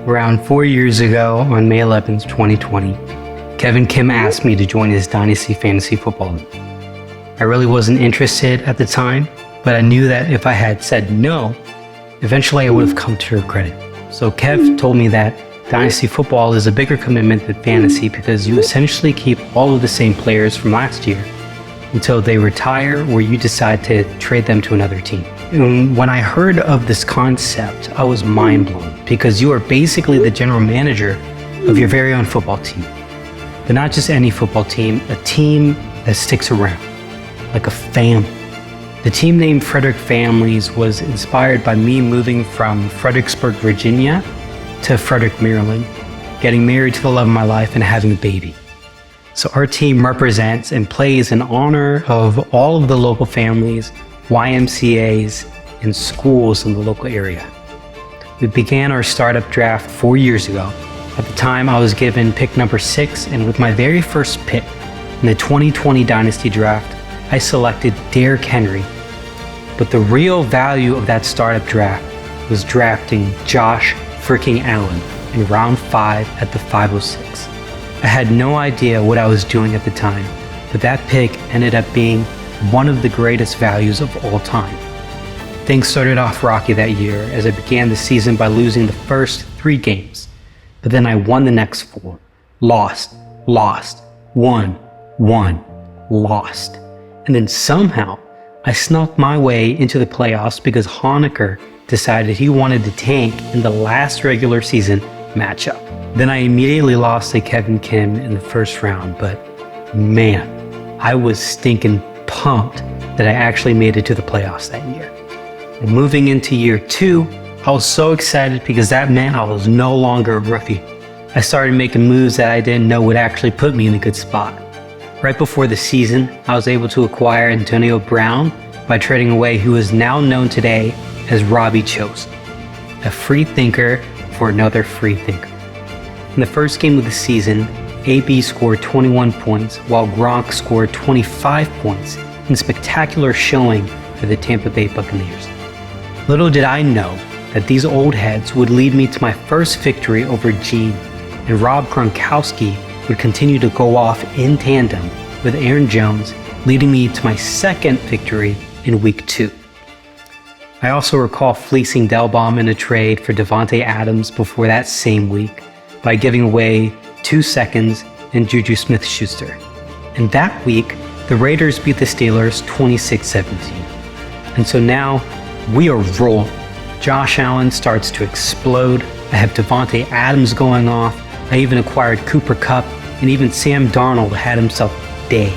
Around 4 years ago, on May 11th, 2020, Kevin Kim asked me to join his Dynasty fantasy football league. I really wasn't interested at the time, but I knew that if I had said no, eventually I would have come to regret it. So Kev told me that Dynasty football is a bigger commitment than fantasy because you essentially keep all of the same players from last year until they retire or you decide to trade them to another team. And when I heard of this concept, I was mind blown because you are basically the general manager of your very own football team. But not just any football team, a team that sticks around, like a family. The team named Frederick Families was inspired by me moving from Fredericksburg, Virginia to Frederick, Maryland, getting married to the love of my life and having a baby. So our team represents and plays in honor of all of the local families, YMCAs, and schools in the local area. We began our startup draft 4 years ago. At the time, I was given pick number 6, and with my very first pick in the 2020 Dynasty draft, I selected Derrick Henry. But the real value of that startup draft was drafting Josh freaking Allen in round 5 at the 506. I had no idea what I was doing at the time, but that pick ended up being one of the greatest values of all time. Things started off rocky that year as I began the season by losing the first 3 games, but then I won the next 4. Lost, won, lost. And then somehow I snuck my way into the playoffs because Honecker decided he wanted to tank in the last regular season matchup. Then I immediately lost to Kevin Kim in the first round, but man, I was stinking pumped that I actually made it to the playoffs that year. And moving into year 2, I was so excited because that meant I was no longer a rookie. I started making moves that I didn't know would actually put me in a good spot. Right before the season, I was able to acquire Antonio Brown by trading away who is now known today as Robbie Chosen, a free thinker for another free thinker. In the first game of the season, AB scored 21 points while Gronk scored 25 points in a spectacular showing for the Tampa Bay Buccaneers. Little did I know that these old heads would lead me to my first victory over Gene, and Rob Gronkowski would continue to go off in tandem with Aaron Jones, leading me to my second victory in week 2. I also recall fleecing Delbaum in a trade for Devontae Adams before that same week by giving away 2 seconds and Juju Smith-Schuster. And that week, the Raiders beat the Steelers 26-17. And so now, we are rolling. Josh Allen starts to explode. I have Devontae Adams going off. I even acquired Cooper Kupp, and even Sam Darnold had himself a day.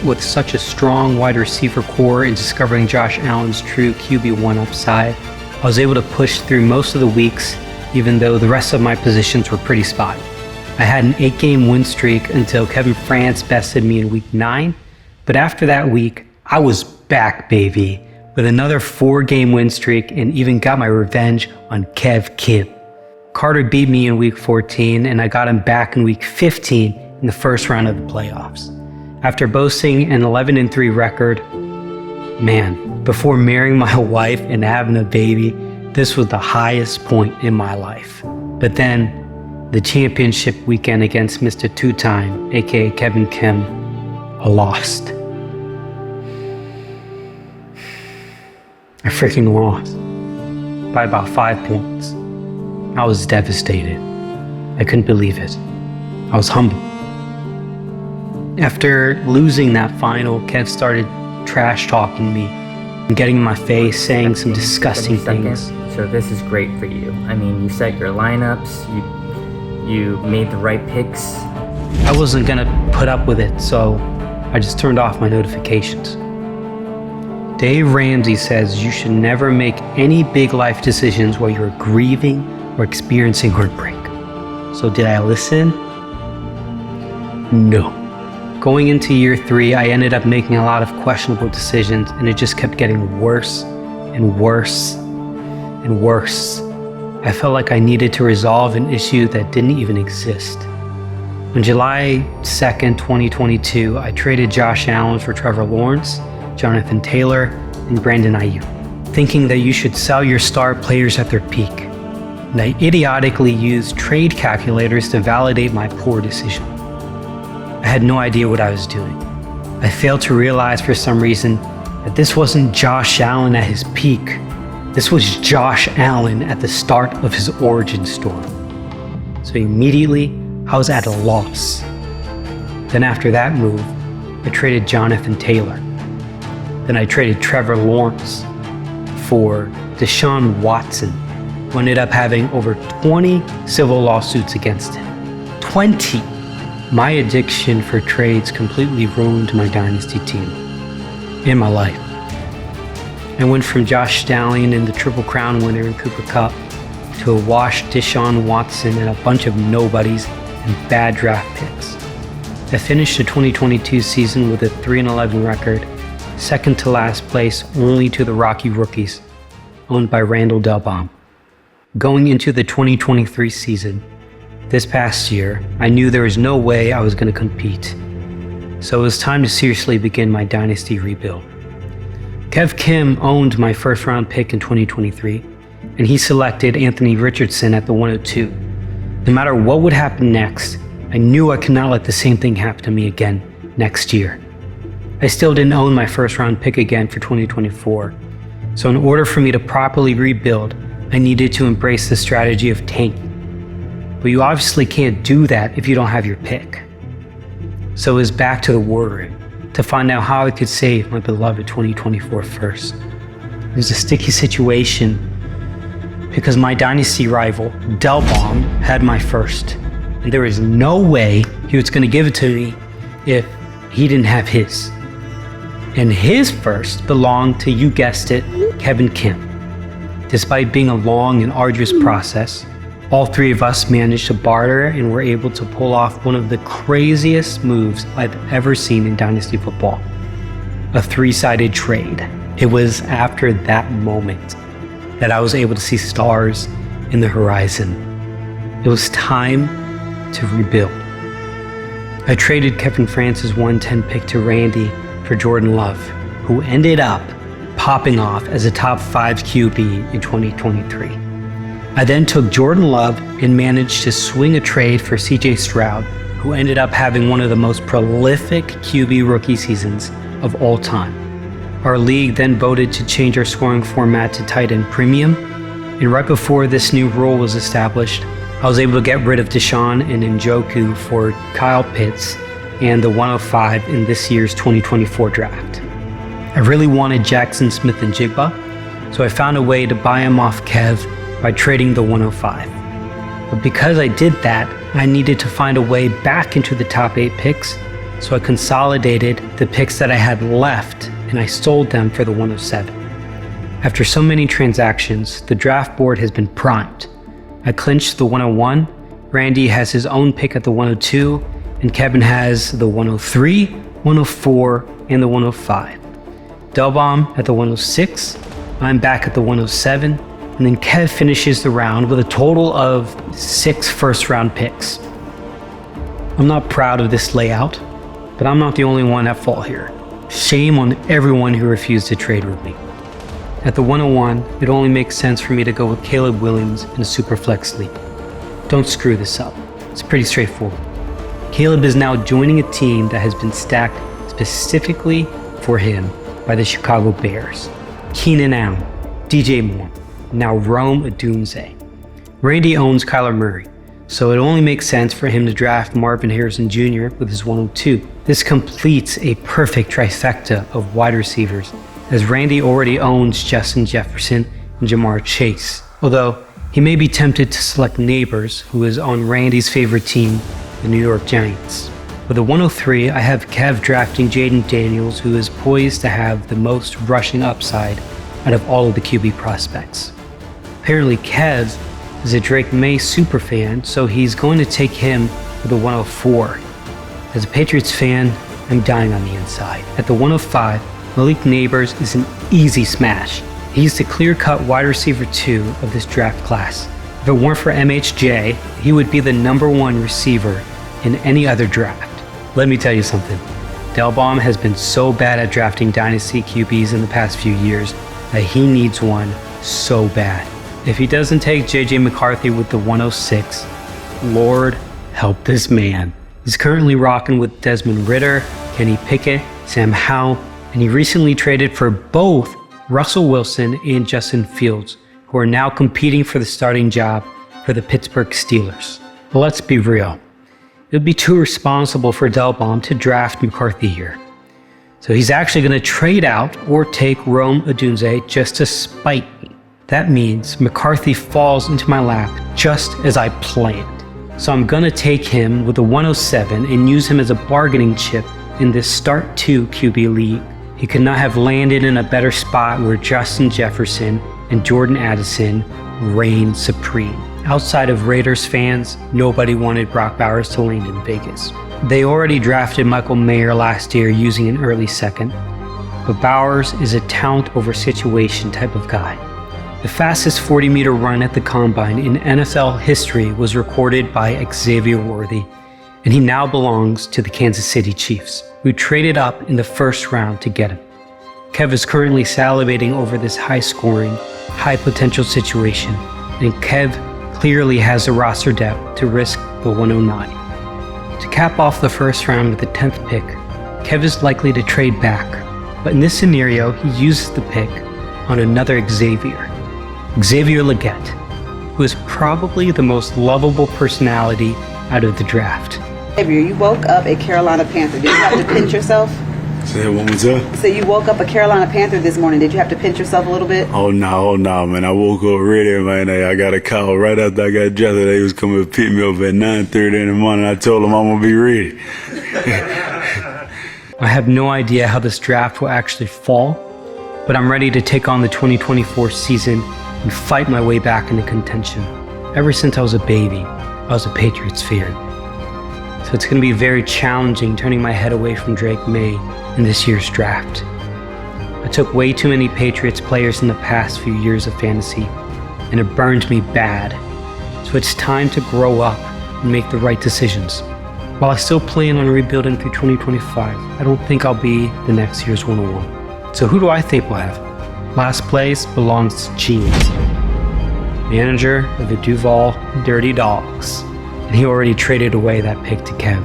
With such a strong wide receiver core and discovering Josh Allen's true QB1 upside, I was able to push through most of the weeks, even though the rest of my positions were pretty spotty. I had an 8-game win streak until Kevin France bested me in week 9, but after that week, I was back, baby, with another 4-game win streak and even got my revenge on Kev Kim. Carter beat me in week 14, and I got him back in week 15 in the first round of the playoffs. After boasting an 11-3 record, man, before marrying my wife and having a baby, this was the highest point in my life. But then, the championship weekend against Mr. Two-Time, aka Kevin Kim, I lost. I freaking lost by about 5 points. I was devastated. I couldn't believe it. I was humbled. After losing that final, Kev started trash talking me and getting in my face, saying some disgusting things. So this is great for you. I mean, you set your lineups, you made the right picks. I wasn't gonna put up with it, so I just turned off my notifications. Dave Ramsey says you should never make any big life decisions while you're grieving or experiencing heartbreak. So did I listen? No. Going into year 3, I ended up making a lot of questionable decisions, and it just kept getting worse and worse and worse. I felt like I needed to resolve an issue that didn't even exist. On July 2nd, 2022, I traded Josh Allen for Trevor Lawrence, Jonathan Taylor, and Brandon Ayuk, thinking that you should sell your star players at their peak. and I idiotically used trade calculators to validate my poor decision. I had no idea what I was doing. I failed to realize for some reason that this wasn't Josh Allen at his peak. This was Josh Allen at the start of his origin story. So immediately, I was at a loss. Then after that move, I traded Jonathan Taylor. Then I traded Trevor Lawrence for Deshaun Watson, who ended up having over 20 civil lawsuits against him. 20! My addiction for trades completely ruined my dynasty team and my life. I went from Josh Stallion and the Triple Crown winner in Cooper Kupp to a washed Deshaun Watson and a bunch of nobodies and bad draft picks. I finished the 2022 season with a 3-11 record, second to last place only to the Rocky Rookies, owned by Randall Delbaum. Going into the 2023 season, this past year, I knew there was no way I was going to compete. So it was time to seriously begin my dynasty rebuild. Kev Kim owned my first round pick in 2023, and he selected Anthony Richardson at the 102. No matter what would happen next, I knew I could not let the same thing happen to me again next year. I still didn't own my first round pick again for 2024. So in order for me to properly rebuild, I needed to embrace the strategy of tanking. But you obviously can't do that if you don't have your pick. So it was back to the war room to find out how I could save my beloved 2024 first. It was a sticky situation because my dynasty rival, Delbaum, had my first. And there was no way he was going to give it to me if he didn't have his. And his first belonged to, you guessed it, Kevin Kim. Despite being a long and arduous process, all three of us managed to barter and were able to pull off one of the craziest moves I've ever seen in Dynasty football. A 3-sided trade. It was after that moment that I was able to see stars in the horizon. It was time to rebuild. I traded Kevin France's 110 pick to Randy for Jordan Love, who ended up popping off as a top 5 QB in 2023. I then took Jordan Love and managed to swing a trade for CJ Stroud, who ended up having one of the most prolific QB rookie seasons of all time. Our league then voted to change our scoring format to tight end premium, and right before this new rule was established, I was able to get rid of Deshaun and Njoku for Kyle Pitts and the 105 in this year's 2024 draft. I really wanted Jackson Smith and Jigba, so I found a way to buy him off Kev by trading the 105. But because I did that, I needed to find a way back into the top 8 picks, so I consolidated the picks that I had left and I sold them for the 107. After so many transactions, the draft board has been primed. I clinched the 101, Randy has his own pick at the 102, and Kevin has the 103, 104, and the 105. Delbaum at the 106, I'm back at the 107, and then Kev finishes the round with a total of 6 first-round picks. I'm not proud of this layout, but I'm not the only one at fault here. Shame on everyone who refused to trade with me. At the 101, it only makes sense for me to go with Caleb Williams in a Superflex league. Don't screw this up. It's pretty straightforward. Caleb is now joining a team that has been stacked specifically for him by the Chicago Bears. Keenan Allen, DJ Moore, now Rome Odunze. Randy owns Kyler Murray, so it only makes sense for him to draft Marvin Harrison Jr. with his 102. This completes a perfect trifecta of wide receivers, as Randy already owns Justin Jefferson and Jamar Chase, although he may be tempted to select Neighbors, who is on Randy's favorite team, the New York Giants. With the 103, I have Kev drafting Jaden Daniels, who is poised to have the most rushing upside out of all of the QB prospects. Apparently Kev is a Drake May superfan, so he's going to take him with the 104. As a Patriots fan, I'm dying on the inside. At the 105, Malik Neighbors is an easy smash. He's the clear-cut wide receiver 2 of this draft class. If it weren't for MHJ, he would be the #1 receiver in any other draft. Let me tell you something. Delbaum has been so bad at drafting dynasty QBs in the past few years that he needs one so bad. If he doesn't take J.J. McCarthy with the 106, Lord help this man. He's currently rocking with Desmond Ridder, Kenny Pickett, Sam Howell, and he recently traded for both Russell Wilson and Justin Fields, who are now competing for the starting job for the Pittsburgh Steelers. But let's be real. It would be too irresponsible for Delbaum to draft McCarthy here. So he's actually going to trade out or take Rome Odunze just to spite me. That means McCarthy falls into my lap just as I planned. So I'm going to take him with a 107 and use him as a bargaining chip in this Start 2 QB league. He could not have landed in a better spot where Justin Jefferson and Jordan Addison reign supreme. Outside of Raiders fans, nobody wanted Brock Bowers to land in Vegas. They already drafted Michael Mayer last year using an early second, but Bowers is a talent over situation type of guy. The fastest 40-meter run at the Combine in NFL history was recorded by Xavier Worthy, and he now belongs to the Kansas City Chiefs, who traded up in the first round to get him. Kev is currently salivating over this high-scoring, high-potential situation, and Kev clearly has the roster depth to risk the 109. To cap off the first round with the 10th pick, Kev is likely to trade back, but in this scenario, he uses the pick on another Xavier Legette, who is probably the most lovable personality out of the draft. Xavier, you woke up a Carolina Panther. Did you have to pinch yourself? Say it one more time. So you woke up a Carolina Panther this morning. Did you have to pinch yourself a little bit? Oh no, man. I woke up ready, man. I got a call right after I got dressed. They was coming to pick me up at 9:30 in the morning. I told them I'm gonna be ready. I have no idea how this draft will actually fall, but I'm ready to take on the 2024 season and fight my way back into contention. Ever since I was a baby, I was a Patriots fan. So it's going to be very challenging turning my head away from Drake May in this year's draft. I took way too many Patriots players in the past few years of fantasy, and it burned me bad. So it's time to grow up and make the right decisions. While I still plan on rebuilding through 2025, I don't think I'll be the next year's 101. So who do I think will have? Last place belongs to Jeans, manager of the Duval Dirty Dogs, and he already traded away that pick to Kev.